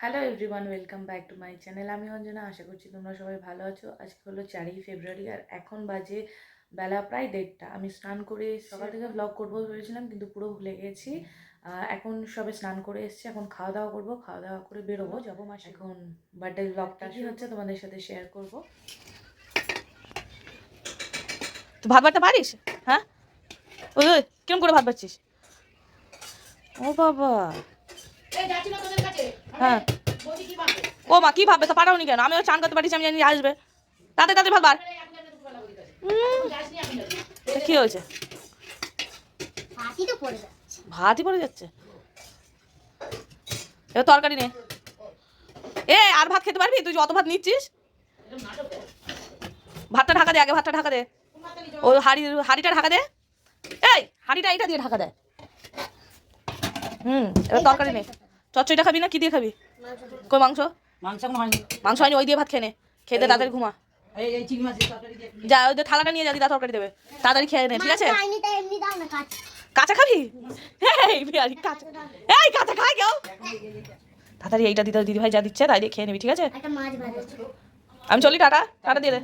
Hello everyone, welcome back to my channel. আমি অঞ্জনা, আশা করছি তোমরা সবাই ভালো আছো। আজকে হলো 4ই ফেব্রুয়ারি আর এখন বাজে বেলা প্রায় 1:30। আমি স্নান করে সকাল থেকে ব্লগ করবো ভেবেছিলাম, কিন্তু পুরো ভুলে গেছি। এখন সবে স্নান করে এসেছি, এখন খাওয়া দাওয়া করবো, খাওয়া দাওয়া করে বেরোবো, যাবো মাসে। এখন বার্থডে ব্লগটা কি হচ্ছে তোমাদের সাথে শেয়ার করবো। তুই ভাত বাড়তে পারিস? হ্যাঁ, ওই কিরম করে ভাত বাড়ছিস? ও বাবা, হ্যাঁ। ও মা, কি ভাববে? তা পারাওনি কেন? আমিও চান করতে পারিস, আমি জানি আসবে। তাতে তাতে ভাত বার। কি হয়েছে? ভাতই পড়ে যাচ্ছে। এবার তরকারি নে। এ আর ভাত খেতে পারবি? তুই অত ভাত নিচ্ছিস। ভাতটা ঢাকা দে, আগে ভাতটা ঢাকা দে। ও হাঁড়িটা ঢাকা দে। এই হাঁড়িটা এইটা দিয়ে ঢাকা দেয়। এবার তরকারি নে। চচ্চড়িটা খাবি না কি দিয়ে খাবি? কই মাংস? মাংস হয়নি, ওই দিয়ে ভাত খেয়ে নে। খেয়ে দে, তাড়াতাড়ি ঘুমা। যা, ওই থালাটা নিয়ে যা, দিদা তরকারি দেবে। তাড়াতাড়ি খেয়ে নে, ঠিক আছে? কাঁচা খাবি? এই বিহারি কাঁচা, এই কাঁচা খাই কেউ? তাড়াতাড়ি এইটা দিদা দিদি ভাই যা দিচ্ছে তাই দিয়ে খেয়ে নিবি, ঠিক আছে? আমি চলি, টাটা। টাটা দিয়ে দে।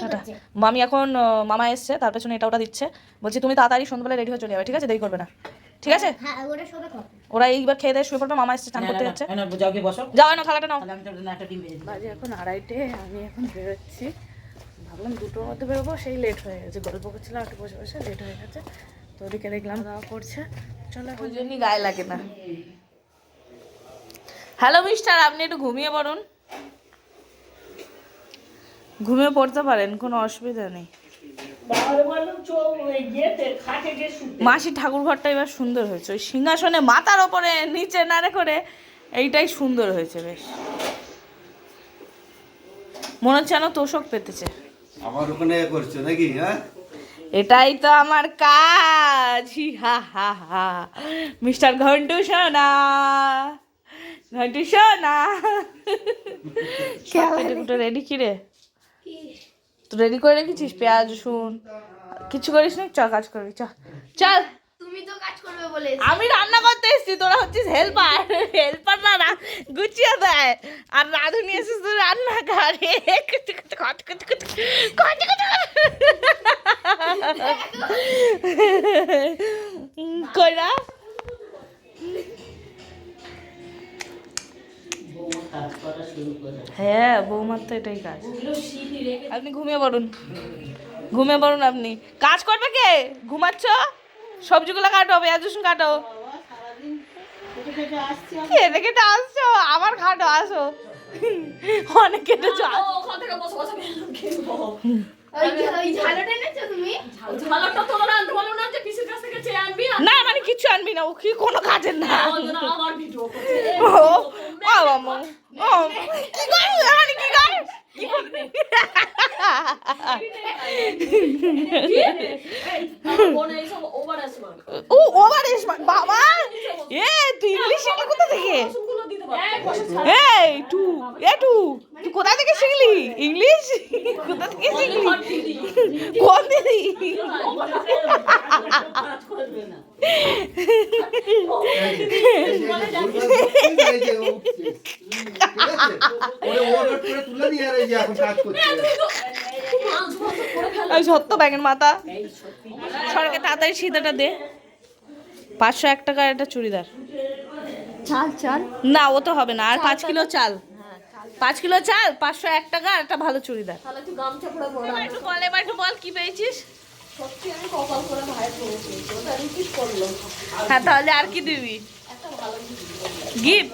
টাটা। মামি এখন মামা এসছে, তার পেছনে এটা ওটা দিচ্ছে। বলছি তুমি তাড়াতাড়ি সন্ধ্যাবেলা রেডি হয়ে চলে যাবে, ঠিক আছে? দেরি করবে না, ঠিক আছে? ওরা এইবার খেয়ে দেয় শুয়ে পড়বে, মামা এসছে, চান করতে যাচ্ছে। যাও না, খালাটা নাও। বাজে এখন 2:30, আমি এখন বেরোচ্ছি। ভাবলাম 2টোর মধ্যে বেরোবো, সেই লেট হয়ে গেছে। গল্প করছিলাম একটু বসে বসে, লেট হয়ে গেছে। তো ওদিকে দেখলাম দাওয়া করছে, চলো। ওই জন্যই গায়ে লাগে না। হ্যালো মিস্টার, আপনি একটু ঘুমিয়ে পড়ুন। ঘুমিয়ে পড়তে পারেন, কোনো অসুবিধা নেই। মাসির ঠাকুর ঘরটা এবার সুন্দর হয়েছে, ওই সিংহাসনে মাথার ওপরে নিচে নাড়ে করে, এইটাই সুন্দর হয়েছে বেশ। মনে হচ্ছে যেন তোষক পেতেছে। আমার ওখানে করছো নাকি? হ্যাঁ, এটাই তো আমার কাজ। হা হা হা। মিস্টার ঘন্টু সোনা, ঘন্টু সোনা। রেডি কি রে? তো রেডি করে রেখেছিস? পেঁয়াজ রসুন কিছু করিস না? চল কাজ করবি, চল চল। তুমি তো কাজ করবে বলে আমি রান্না করতে এসেছি, তোরা হচ্ছিস হেল্পার। হেল্পাররা না গুছিয়ে দেয়, আর রাঁধুনি এসেছিস তুই রান্না করে। কইরা হ্যাঁ, বৌমার তো এটাই কাজ। আপনি ঘুমিয়ে পড়ুন, ঘুমিয়ে পড়ুন। আপনি কাজ করবে কে? ঘুমাচ্ছ? সবজিগুলো কাটো, পেঁয়াজ রসুন কাটো। খেতে খেতে আসছো, আবার খাটো, আসো। অনেক কেটেছো। না মানে কিছু আনবি না, ও কি কোনো কাজের না। বাবা, এ তুই ইংলিশ শিখলি কোথা থেকে? এই টু, তুই কোথা থেকে শিখলি ইংলিশ? কোথা থেকে শিখলি? কোন দিদি? সত্য ব্যাঙের মাথা। সরকে তাড়াতাড়ি সিধাটা দে। 501 টাকা একটা চুড়িদার। না ও তো হবে না, আর 5 কিলো চাল। 5 কিলো চাল, 501 টাকা, আর একটা ভালো চুড়িদার। একটু বল কি পেয়েছিস? হ্যাঁ, তাহলে আর কি দিবি গিফট?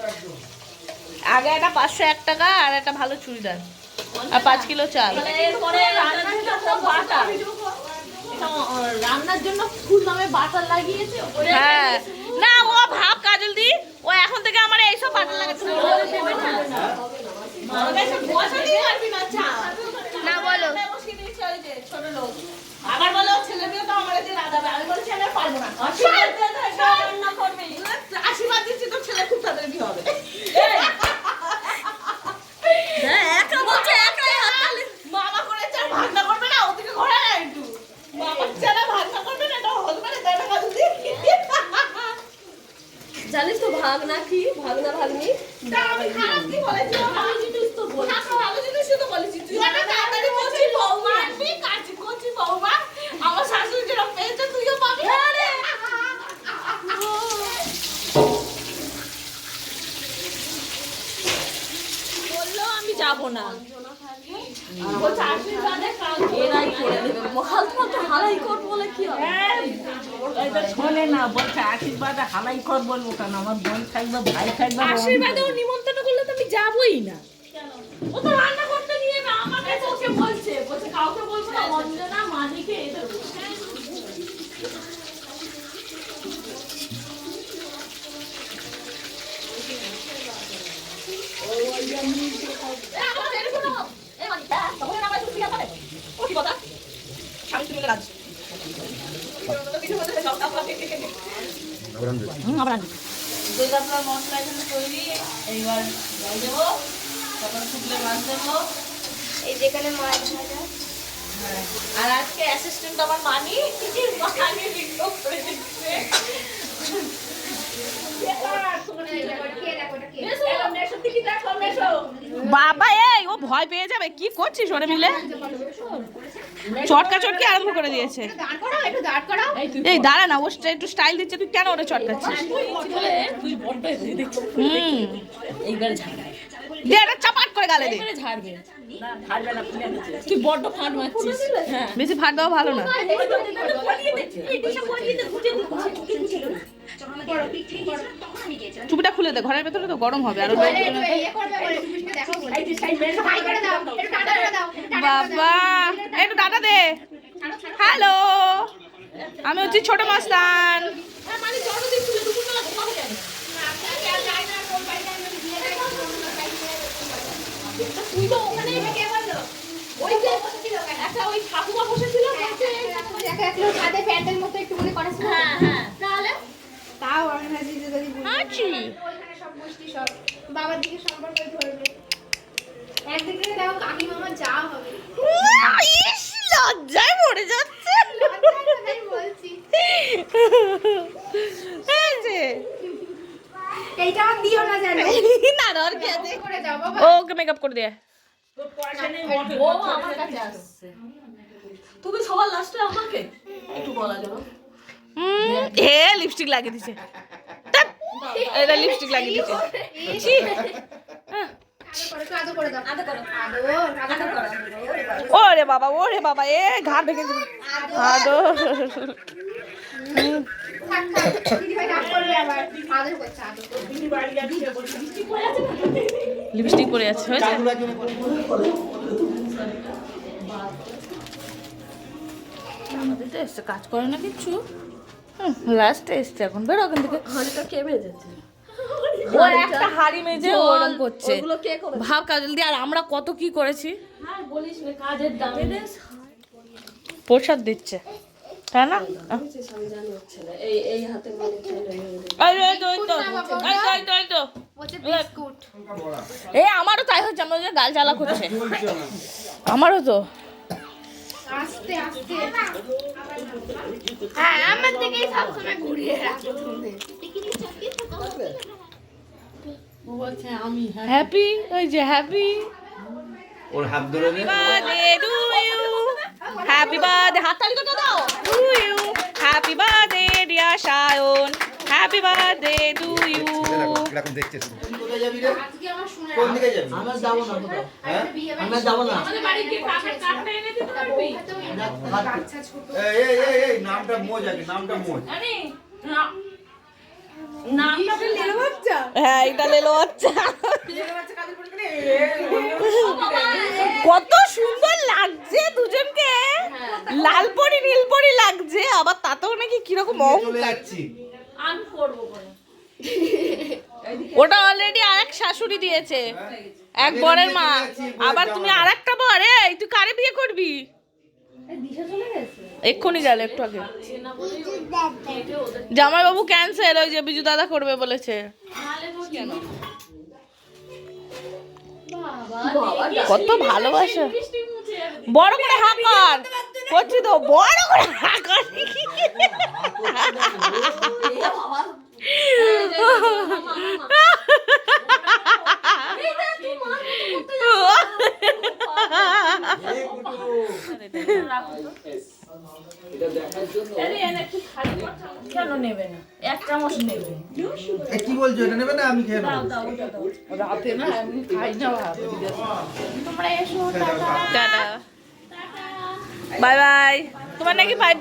আগে একটা 501 টাকা আর একটা ভালো চুড়িদার আর 5 কিলো চাল। রান্নার জন্য ফুল নামে বাটার লাগিয়েছে। হ্যাঁ, না ও ভাব কাজল দি, ও এখন থেকে আমার এইসব বাটার লাগাতে না বলো আবার বলো ছেলে মেয়ে তো আমার দিয়ে রাগাবে। আমি বলছি আমি পারবো না। আশীর্বাদ দিচ্ছি তো ছেলে খুব তাড়াতাড়ি বিয়ে হবে। মামা করেছে ভাগনা করবে না, ওদিকে ঘোরা না একটু। মামা ছেলে ভাগনা করবে না, এটা হল করে দেবে কাজল দি। জানিস তো ভাগনা কি? ভাগনা ভাগ্নি। আমি কি বলেছিস? ভালো জিনিস তো বলেছিস। ভালো জিনিসই তো বলেছিস। তুই একটা তাড়াতাড়ি কচি বৌমা আনবি, কাঁচি কচি বৌমা। আমার শাশুড়ি যেরকম পেয়েছে তুইও পাবি। বললো আমি যাব না। বলছে আশীর্বাদে কাজ এরাই করে দেবে। মহাত্মা তো হালাই কর বলে কি হবে? এটা শোনে না, বলছে আশীর্বাদে হালাই কর বলবো কেন, আমার বোন থাকবে, ভাই থাকবে। আশীর্বাদেও নিমন্ত্রণ করলে তো আমি যাবই না। ও তো রান্না করতে নিয়ে না, আমাকে তো ওকে বলছে কাউকে বলবো না, অঞ্জনা মানিকে এদের বলছে। আপনার মশলা এখানে তৈরি, এইবার জল দেবো, তারপরে শুকলে মাছ দেবো। এই যেখানে মাছ ভাজা আর আজকে অ্যাসিস্ট্যান্ট আমার মানি মানি বিক্ষোভ করে দিচ্ছে। বাবা এই ও ভয় পেয়ে যাবে, কি করছিস ওরে মিলে? চটকা চটকি আরম্ভ করে দিয়েছে। এই দাঁড়া না, ও একটু স্টাইল দিচ্ছে, তুই কেন ওরে চটকাচ্ছিস? এইবার ঝাড়বে, দে এটা চাপাট করে গালে দে। ঝাড়বে না, তুই বড্ড ফাট মারছিস। হ্যাঁ, বেশি ভাত দেওয়া ভালো না। চুপিটা খুলে দে, ঘরের ভেতরে তো গরম হবে। আর বাবা একটু ডাটা দে। হ্যালো, আমি হচ্ছি ছোট মাস্তান। বাবার দিকে সম্পর্ক ধরবে একদিকে দেখো কাকি মামা যা হবে লজ্জায় মরে যাচ্ছে। আমি বলছি এইটা আমার দিও না জানো না দর কি আছে, করে যাও বাবা ওকে মেকআপ করে দে। ও আমার কাছে আসছে, তুমি সবার লাস্টে আমাকে একটু বলা যাবে। এ লিপস্টিক লাগিয়ে দিছে, এটা লিপস্টিক লাগিয়ে দিছে। ছি। আদো করে দাও আদো করো আদো করো ওরে বাবা এ ঘাড় ভেঙে দিল। আদো থাক থাক দিদি ভাই রাগ করবে আবার আদো করছে আদো লিপস্টিক পরে আছে, হয়েছে? আমাদের এসছে, কাজ করে না কিচ্ছু। লাস্টে এসছে, এখন বেরো ওখান থেকে। হাঁড়িটা কে ভেজেছে? ওর একটা হাড়ি মেজে ওরম করছে। ওগুলো কে করে? ভাব কাজল দিয়ে, আর আমরা কত কি করেছি। আর বলিস না, কাজের দাম প্রসাদ দিচ্ছে, তাই না? এই হাতে মানে বলছে বিস্কুট আমারও তাই হচ্ছে, আমার যে গাল জ্বালা করছে। আমারও তো আস্তে আস্তে হ্যাঁ আমার থেকেই সবসময় ঘুরিয়ে রাখো তুমি বলছে আমি হ্যাপি, ওই যে হ্যাপি ওর হাত ধরে নে। Birthday to you, happy birthday, হাততালি তো দাও to you, happy birthday dear Sayan, happy birthday to you. এরকম দেখছিস কোথায় যাবি রে? আজকে আমার শুনে কোন দিকে যাবি? আমরা যাবো না কোথাও। হ্যাঁ? বিয়ে আমরা যাবো না। আমাদের বাড়ি গিয়ে কাকের কাকটা এনে দিতে পারবি? বাচ্চা ছোট এই নামটা মোজ আগে, নামটা মোজ। আরে নামটা লেলো বাচ্চা, হ্যাঁ এটা লেলো বাচ্চা। কত সুন্দর লাগছে দুজনকে, লাল পরি নীল পরি লাগছে, আবার তাতেও নাকি কিরকম চলে যাচ্ছি। আমি করবো পরে। ওটা অলরেডি আরেক শাশুড়ি দিয়েছে, এক বরের মা, আবার তুমি আরেকটা বর। এই তুই কারে বিয়ে করবি? এক্ষুনি গেল একটু আগে। জামাইবাবু ক্যান্সেল, ওই যে বিজু দাদা করবে বলেছে। কত ভালোবাসা, বড় করে হাকার করছি তো, বড় করে হাকার। কেন নেবে না? এক চামচ নেবে। কি বলছো, এটা নেবে না? আমি খেয়ে নেবো। রাতে না আমি খাই না ভাত। তোমরা এসো, টাটা। Tata, bye bye. তোমার নাকি 5